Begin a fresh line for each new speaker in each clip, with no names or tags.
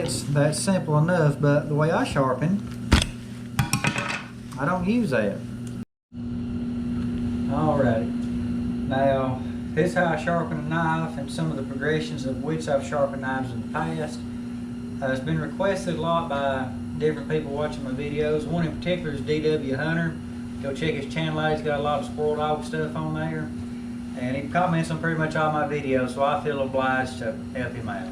It's that simple enough, but the way I sharpen, I don't use that. Alrighty, now this is how I sharpen a knife and some of the progressions of which I've sharpened knives in the past. It's been requested a lot by different people watching my videos. One in particular is DW Hunter. Go check his channel out. He's got a lot of squirrel dog stuff on there. And he comments on pretty much all my videos, so I feel obliged to help him out.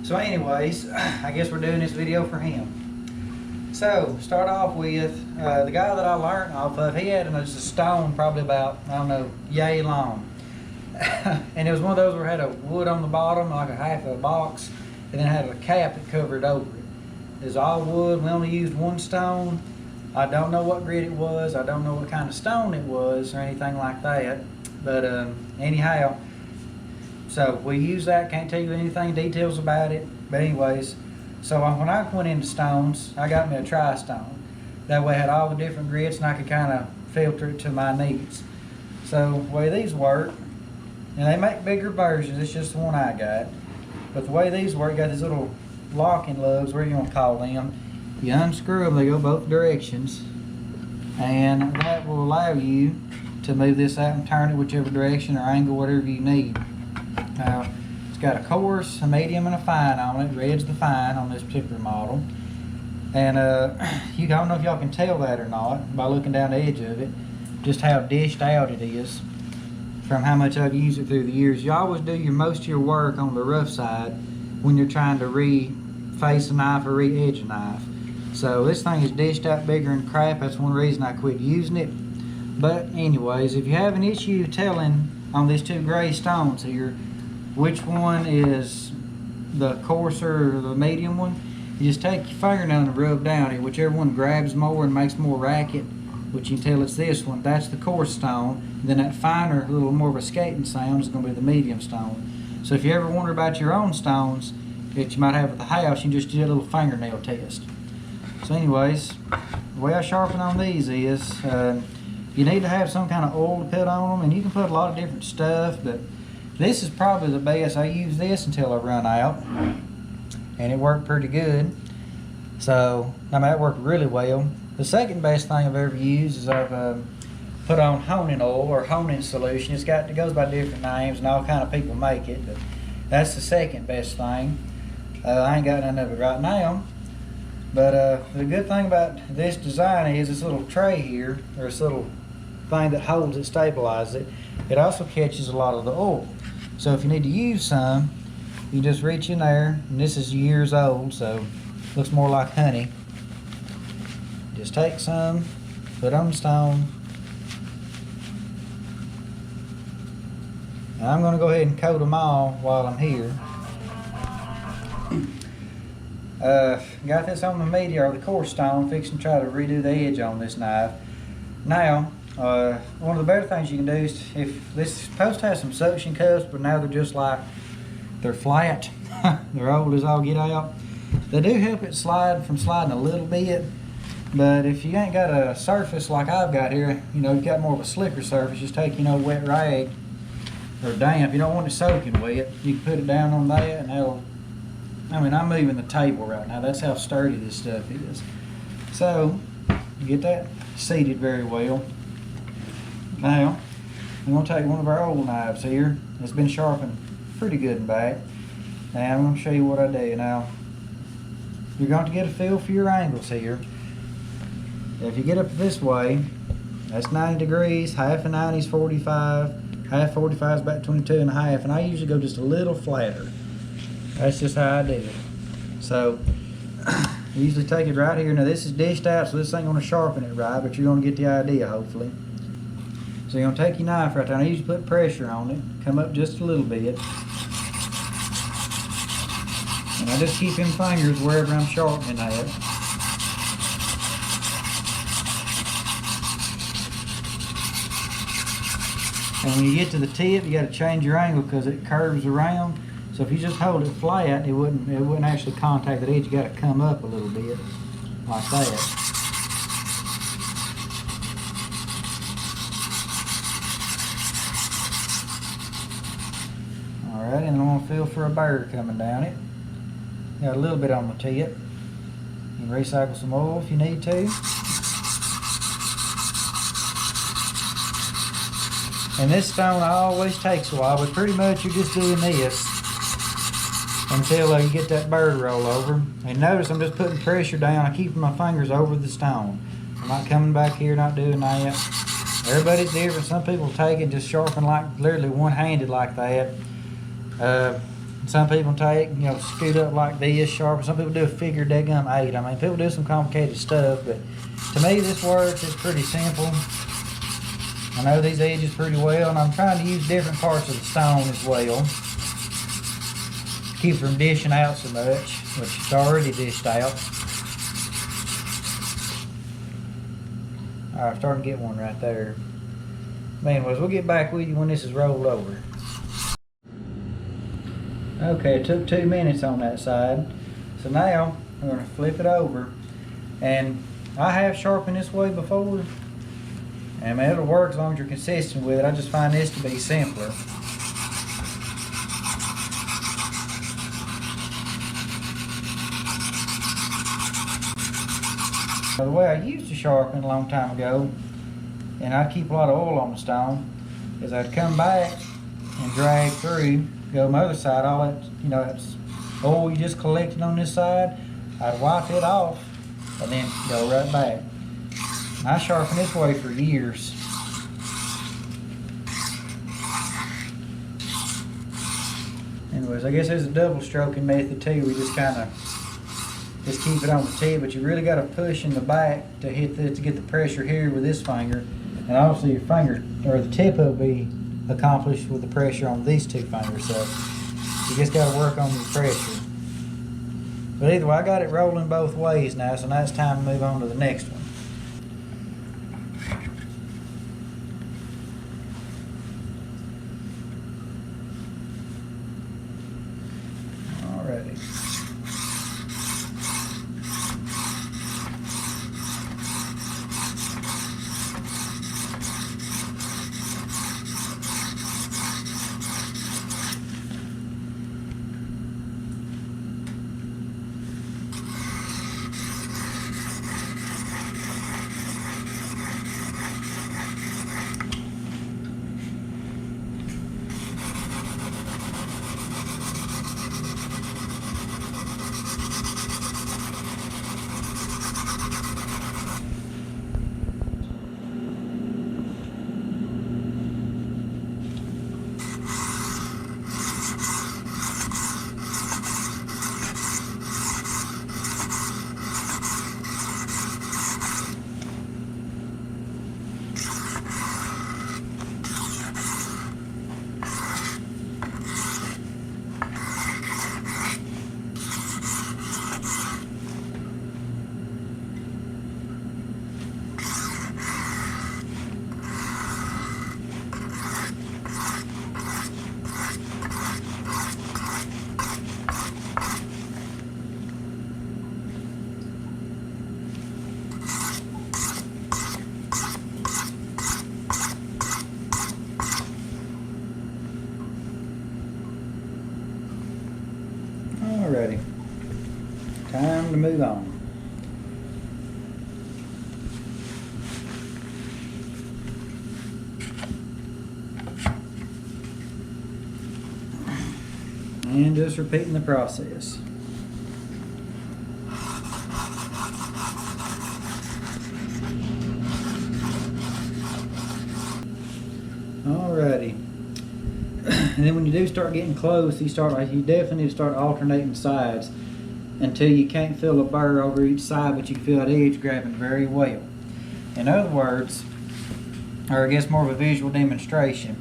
So anyways, I guess we're doing this video for him. So, start off with the guy that I learned off of. He had just a stone probably about, I don't know, yay long. And it was one of those where it had a wood on the bottom, like a half of a box, and then it had a cap that covered over it. It was all wood. We only used one stone. I don't know what grit it was. I don't know what kind of stone it was or anything like that. But anyhow, so we use that. Can't tell you anything details about it. But anyways, so when I went into stones, I got me a tri-stone. That way I had all the different grits and I could kind of filter it to my needs. So the way these work, and they make bigger versions, it's just the one I got. But the way these work, you got these little locking lugs, whatever you want to call them. You unscrew them, they go both directions. And that will allow you to move this out and turn it whichever direction or angle, whatever you need. Now, it's got a coarse, a medium, and a fine on it. Red's the fine on this particular model. And I don't know if y'all can tell that or not by looking down the edge of it, just how dished out it is from how much I've used it through the years. You always do most of your work on the rough side when you're trying to re-face a knife or re-edge a knife. So this thing is dished out bigger than crap. That's one reason I quit using it. But anyways, if you have an issue telling on these two gray stones here which one is the coarser or the medium one, you just take your fingernail and rub down it. Whichever one grabs more and makes more racket, which you can tell it's this one, that's the coarse stone. And then that finer, a little more of a skating sound is going to be the medium stone. So if you ever wonder about your own stones that you might have at the house, you can just do a little fingernail test. So anyways, the way I sharpen on these is, you need to have some kind of oil to put on them, and you can put a lot of different stuff, but this is probably the best. I use this until I run out, and it worked pretty good. So, I mean, that worked really well. The second best thing I've ever used is I've put on honing oil or honing solution. It goes by different names, and all kind of people make it, but that's the second best thing. I ain't got none of it right now. But the good thing about this design is this little tray here, or this little thing that holds it, stabilizes it. It also catches a lot of the oil. So if you need to use some, you just reach in there, and this is years old, so it looks more like honey. Just take some, put on the stone. And I'm going to go ahead and coat them all while I'm here. Got this on the medium or the coarse stone, fixing to try to redo the edge on this knife. Now, one of the better things you can do is, if this is supposed to have some suction cups, but now they're just like, they're flat, they're old as all get out. They do help it slide from sliding a little bit, but if you ain't got a surface like I've got here, you've got more of a slicker surface, just take, wet rag or damp. You don't want it soaking wet. You can put it down on that and that'll, I'm moving the table right now. That's how sturdy this stuff is. So, you get that seated very well. Now, I'm going to take one of our old knives here. It's been sharpened pretty good and back. Now, I'm going to show you what I do. Now, you're going to get a feel for your angles here. If you get up this way, that's 90 degrees, half of 90 is 45, half 45 is about 22 and a half, and I usually go just a little flatter. That's just how I do it. So, you usually take it right here. Now this is dished out, so this ain't going to sharpen it right, but you're going to get the idea, hopefully. So you're going to take your knife right there. I usually put pressure on it, come up just a little bit. And I just keep them fingers wherever I'm sharpening at. And when you get to the tip, you got to change your angle because it curves around. So if you just hold it flat, it wouldn't actually contact the edge. You got to come up a little bit, like that. All right, and I'm gonna feel for a burr coming down it. got a little bit on the tip. You can recycle some oil if you need to. And this stone always takes a while, but pretty much you're just doing this until you get that bird roll over. And notice I'm just putting pressure down. I'm keeping my fingers over the stone. I'm not coming back here, not doing that. Everybody's different. Some people take it, just sharpen like literally one-handed like that. Some people take, scoot up like this, sharpen. Some people do a figure daggum 8. I mean, people do some complicated stuff, but to me this works. It's pretty simple. I know these edges pretty well, and I'm trying to use different parts of the stone as well. Keep from dishing out so much, which it's already dished out. Alright, I'm starting to get one right there. Anyways, we'll get back with you when this is rolled over. Okay, it took 2 minutes on that side. So now, I'm going to flip it over. And I have sharpened this way before. And it'll work as long as you're consistent with it. I just find this to be simpler. The way I used to sharpen a long time ago, and I'd keep a lot of oil on the stone, is I'd come back and drag through, go on the other side, all that, that's oil you just collected on this side, I'd wipe it off and then go right back. And I sharpened this way for years. Anyways, I guess there's a double stroking method too. We just kind of keep it on the tip, but you really got to push in the back to hit to get the pressure here with this finger, and obviously your finger or the tip will be accomplished with the pressure on these 2 fingers. So you just got to work on the pressure. But either way, I got it rolling both ways now, so now it's time to move on to the next one. Alrighty. Alrighty, time to move on. And just repeating the process. Alrighty. And then when you do start getting close, you definitely need to start alternating sides until you can't feel a burr over each side, but you can feel that edge grabbing very well. In other words, or I guess more of a visual demonstration,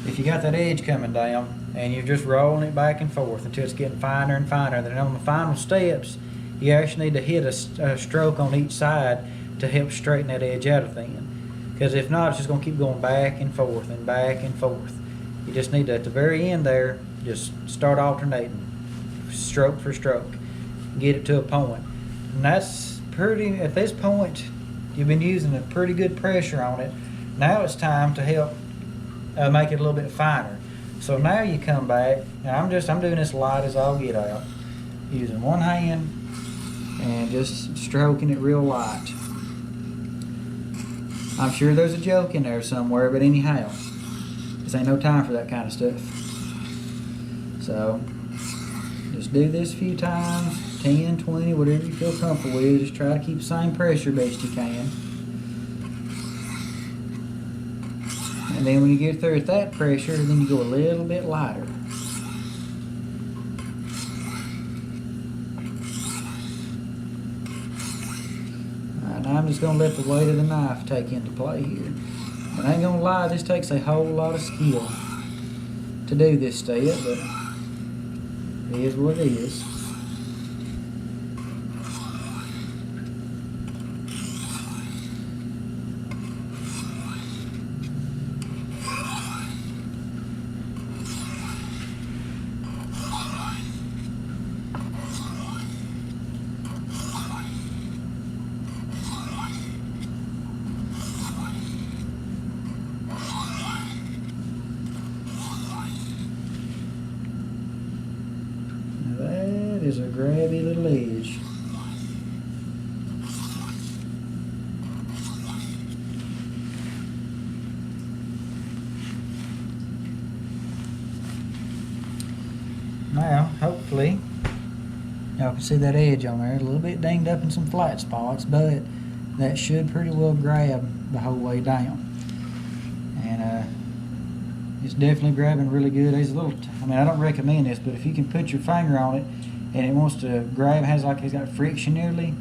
if you got that edge coming down and you're just rolling it back and forth until it's getting finer and finer, then on the final steps, you actually need to hit a stroke on each side to help straighten that edge out of thin. Because if not, it's just going to keep going back and forth and back and forth. You just need to, at the very end there, just start alternating, stroke for stroke, get it to a point. And that's pretty, at this point, you've been using a pretty good pressure on it. Now it's time to help make it a little bit finer. So now you come back, and I'm doing this light as I'll get out. using one hand and just stroking it real light. I'm sure there's a joke in there somewhere, but anyhow, this ain't no time for that kind of stuff. So just do this a few times, 10, 20, whatever you feel comfortable with. Just try to keep the same pressure best you can. And then when you get through at that pressure, then you go a little bit lighter. I'm just going to let the weight of the knife take into play here. And I ain't going to lie, this takes a whole lot of skill to do this step, but it is what it is. Is a grabby little edge. Now, hopefully, y'all can see that edge on there. A little bit dinged up in some flat spots, but that should pretty well grab the whole way down. And it's definitely grabbing really good. There's a little, I don't recommend this, but if you can put your finger on it and it wants to grab, it's got friction nearly,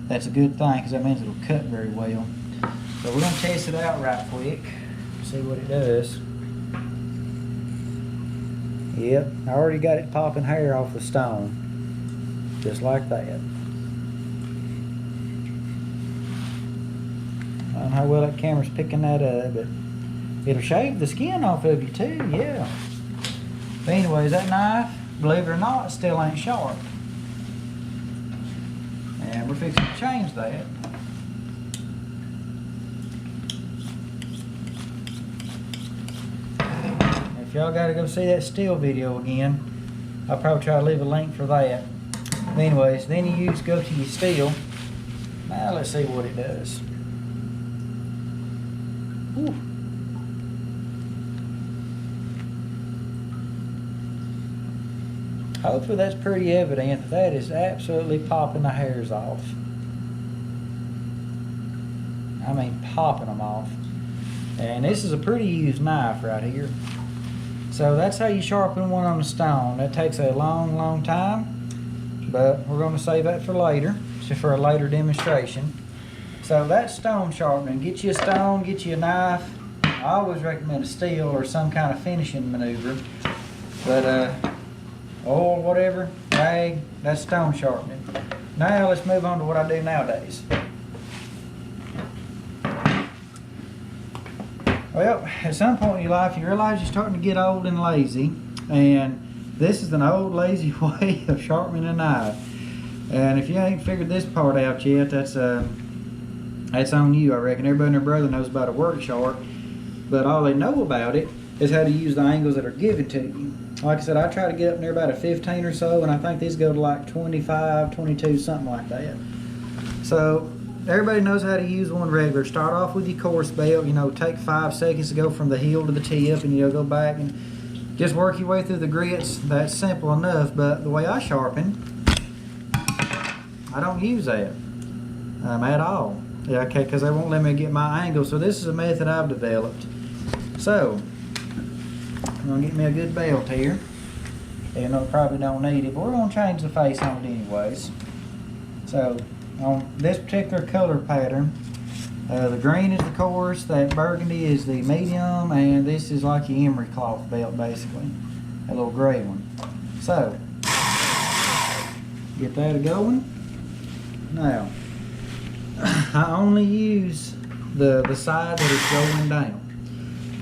that's a good thing, because that means it'll cut very well. So we're going to test it out right quick, see what it does. Yep, I already got it popping hair off the stone, just like that. I don't know how well that camera's picking that up, but it'll shave the skin off of you too, yeah. But anyways, that knife, believe it or not, still ain't sharp. And we're fixing to change that. If y'all gotta go see that steel video again, I'll probably try to leave a link for that. But anyways, then you go to your steel. Now let's see what it does. Whew. Hopefully that's pretty evident. That is absolutely popping the hairs off. I mean popping them off. And this is a pretty used knife right here. So that's how you sharpen one on the stone. That takes a long, long time, but we're going to save that for later, just for a later demonstration. So that's stone sharpening. Get you a stone, get you a knife. I always recommend a steel or some kind of finishing maneuver. But oil, whatever, rag, that's stone sharpening. Now let's move on to what I do nowadays. Well, at some point in your life you realize you're starting to get old and lazy, and this is an old lazy way of sharpening a knife. And if you ain't figured this part out yet, that's on you, I reckon. Everybody and their brother knows about a work sharp, but all they know about it is how to use the angles that are given to you. Like I said, I try to get up near about a 15 or so, and I think these go to like 25, 22, something like that. So everybody knows how to use one regular. Start off with your coarse belt, take 5 seconds to go from the heel to the tip, and go back and just work your way through the grits. That's simple enough, but the way I sharpen, I don't use that at all. Yeah, okay, because they won't let me get my angle. So this is a method I've developed. So I'm going to get me a good belt here. And I probably don't need it, but we're going to change the face on it anyways. So on this particular color pattern, the green is the coarse, that burgundy is the medium, and this is like your emery cloth belt basically, a little gray one. So get that going. Now I only use the side that is going down,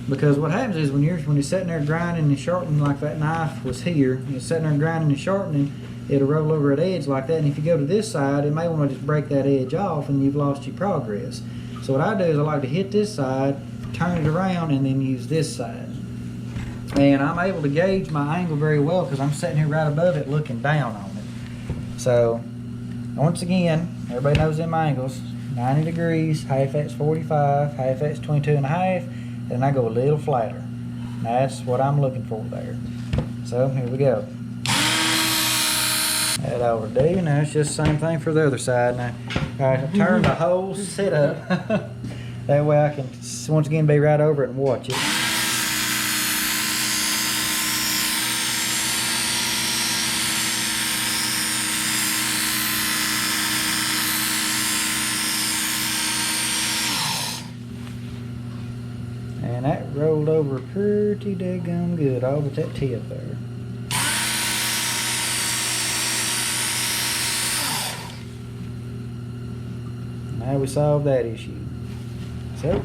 because what happens is when you're sitting there grinding and sharpening like that knife was here, you're sitting there grinding and sharpening, it'll roll over at edge like that, and if you go to this side, it may want to just break that edge off and you've lost your progress. So what I do is I like to hit this side, turn it around, and then use this side. And I'm able to gauge my angle very well because I'm sitting here right above it looking down on it. So once again, everybody knows them angles. 90 degrees, half that's 45, half that's 22 and a half, and I go a little flatter. That's what I'm looking for there. So here we go. That overdo. Now it's just the same thing for the other side. Now I turn the whole sit up. That way I can once again be right over it and watch it. And that rolled over pretty daggone good, all but that tip there. Now we solved that issue. So,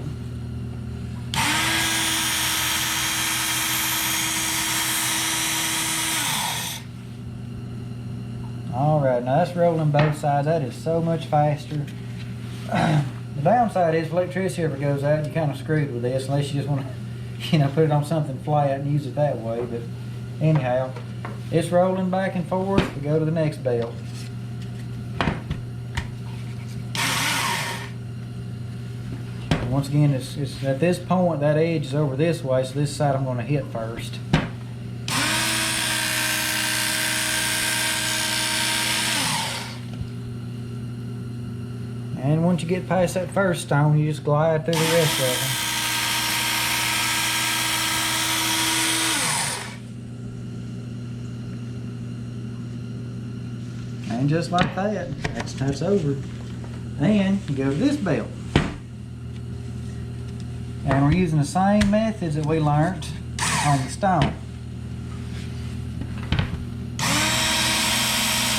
alright, now that's rolling both sides. That is so much faster. The downside is if electricity ever goes out, you're kind of screwed with this unless you just want to, put it on something flat and use it that way. But anyhow, it's rolling back and forth. We go to the next belt. And once again, it's at this point that edge is over this way, so this side I'm going to hit first. And once you get past that first stone, you just glide through the rest of them. And just like that, that's over. And you go to this belt. And we're using the same methods that we learned on the stone.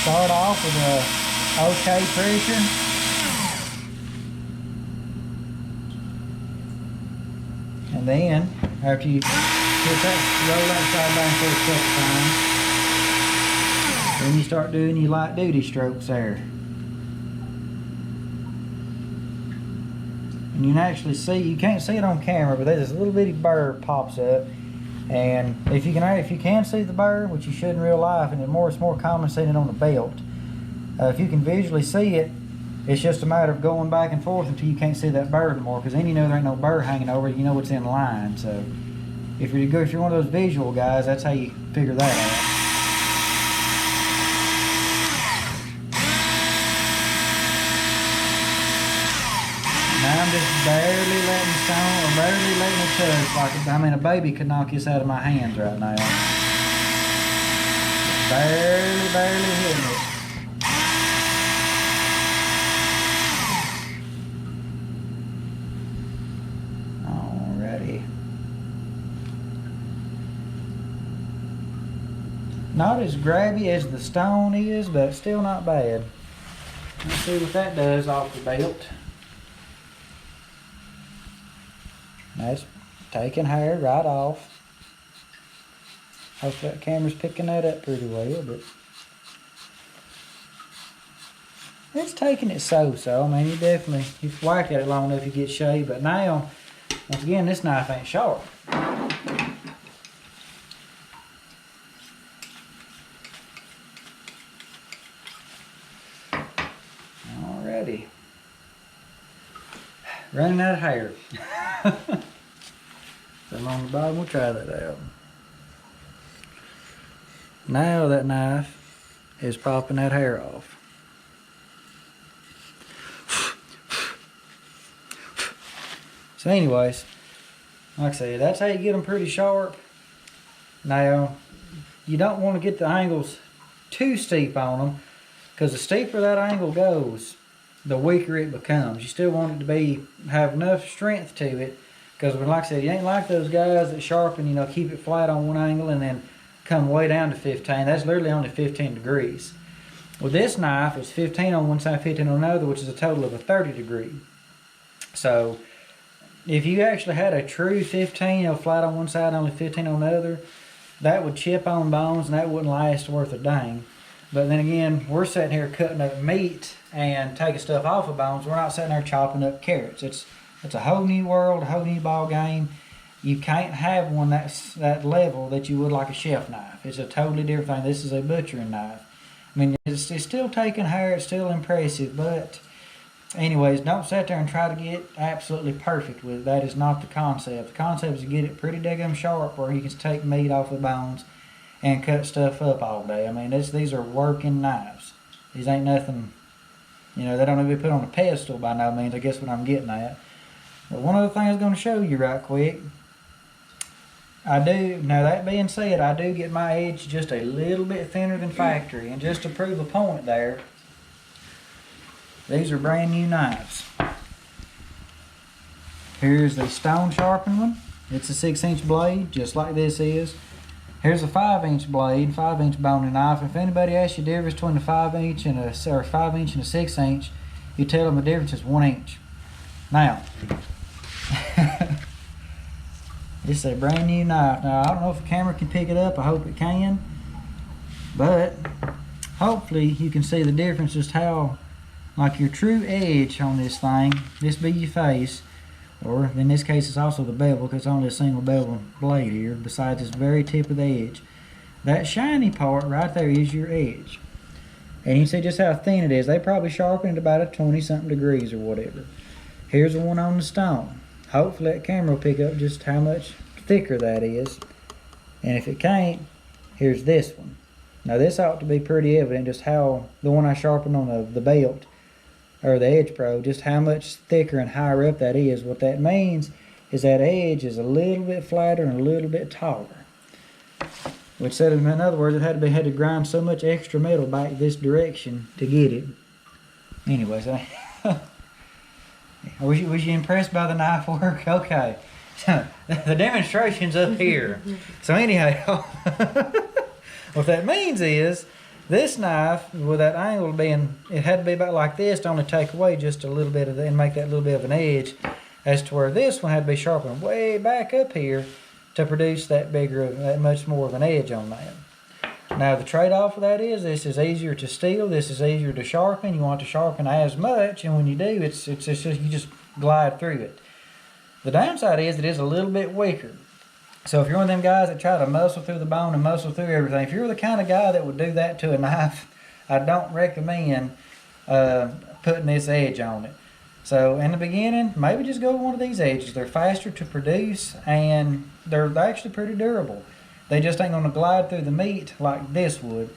Start off with a okay pressure. And then, after you get that, roll that side down for a couple times, then you start doing your light duty strokes there. And you can actually see, you can't see it on camera, but there's this little bitty burr pops up. And if you can see the burr, which you should in real life, and it's more common seeing it on the belt. If you can visually see it, it's just a matter of going back and forth until you can't see that burr anymore, because then you know there ain't no burr hanging over it, you know it's in line. So if you're one of those visual guys, that's how you figure that out. Now I'm just barely letting stone, or barely letting it touch, a baby could knock this out of my hands right now. Barely hitting it. Not as grabby as the stone is, but still not bad. Let's see what that does off the belt. That's taking hair right off. Hope that camera's picking that up pretty well, but it's taking it so-so. I mean, you whack at it long enough, you get shaved. But now, once again, this knife ain't sharp. Alrighty. Running out of hair. So on the bottom, we'll try that out. Now that knife is popping that hair off. So anyways, like I said, that's how you get them pretty sharp. Now, you don't want to get the angles too steep on them, because the steeper that angle goes, the weaker it becomes. You still want it to have enough strength to it, because like I said, you ain't like those guys that sharpen, keep it flat on one angle and then come way down to 15. That's literally only 15 degrees. With this knife, it's 15 on one side, 15 on another, which is a total of a 30 degree. So if you actually had a true 15, flat on one side, only 15 on the other, that would chip on bones and that wouldn't last worth a dang. But then again, we're sitting here cutting up meat and taking stuff off of bones. We're not sitting there chopping up carrots. It's a whole new world, a whole new ball game. You can't have one that's that level that you would like a chef knife. It's a totally different thing. This is a butchering knife. I mean, it's still taking hair, it's still impressive, but anyways, don't sit there and try to get absolutely perfect with it. That is not the concept. The concept is to get it pretty daggum sharp where you can take meat off the bones and cut stuff up all day. I mean, these are working knives. These ain't nothing, they don't need to be put on a pedestal by no means. I guess what I'm getting at. But one other thing I was going to show you right quick. Now that being said, I do get my edge just a little bit thinner than factory. And just to prove a point there, these are brand new knives. Here's the stone sharpen one. It's a 6-inch blade, just like this is. Here's a 5-inch blade, 5-inch boning knife. If anybody asks you the difference between a 5-inch and a 5-inch and a 6-inch, you tell them the difference is 1 inch. Now, this is a brand new knife. Now, I don't know if the camera can pick it up. I hope it can. But hopefully you can see the difference, just how, like, your true edge on this thing, this be your face, or in this case it's also the bevel, because it's only a single bevel blade here, besides this very tip of the edge. That shiny part right there is your edge. And you can see just how thin it is. They probably sharpened it about a 20-something degrees or whatever. Here's the one on the stone. Hopefully that camera will pick up just how much thicker that is. And if it can't, here's this one. Now this ought to be pretty evident, just how the one I sharpened on the belt, or the edge probe, just how much thicker and higher up that is. What that means is that edge is a little bit flatter and a little bit taller. Which said, in other words, it had to grind so much extra metal back this direction to get it. Anyways, was you impressed by the knife work? Okay. The demonstration's up here. So anyhow, what that means is, this knife, with that angle being, it had to be about like this to only take away just a little bit of that and make that little bit of an edge, as to where this one had to be sharpened way back up here to produce that much more of an edge on that. Now the trade-off of that is, this is easier to steel, this is easier to sharpen. You want to sharpen as much, and when you do, it's just, you just glide through it. The downside is it is a little bit weaker. So if you're one of them guys that try to muscle through the bone and muscle through everything, if you're the kind of guy that would do that to a knife, I don't recommend putting this edge on it. So in the beginning, maybe just go with one of these edges. They're faster to produce, and they're actually pretty durable. They just ain't gonna glide through the meat like this would.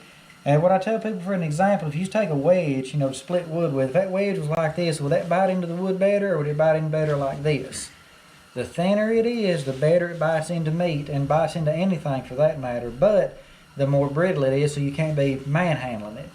And what I tell people, for an example, if you take a wedge, to split wood with, if that wedge was like this, would that bite into the wood better, or would it bite in better like this? The thinner it is, the better it bites into meat, and bites into anything for that matter, but the more brittle it is, so you can't be manhandling it.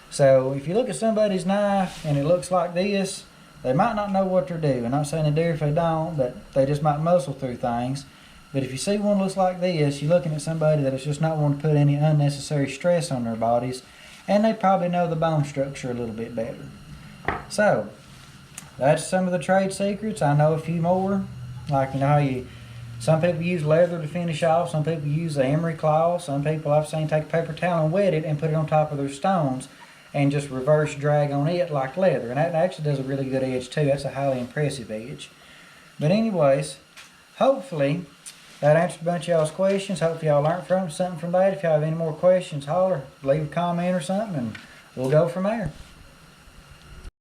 So if you look at somebody's knife and it looks like this, they might not know what they're doing. I'm not saying they do if they don't, but they just might muscle through things. But if you see one that looks like this, you're looking at somebody that is just not wanting to put any unnecessary stress on their bodies, and they probably know the bone structure a little bit better. So that's some of the trade secrets. I know a few more. Like, how some people use leather to finish off, some people use the emery claw, some people I've seen take a paper towel and wet it and put it on top of their stones and just reverse drag on it like leather. And that actually does a really good edge too. That's a highly impressive edge. But anyways, hopefully that answered a bunch of y'all's questions. Hopefully y'all learned something from that. If y'all have any more questions, holler, leave a comment or something, and we'll go from there.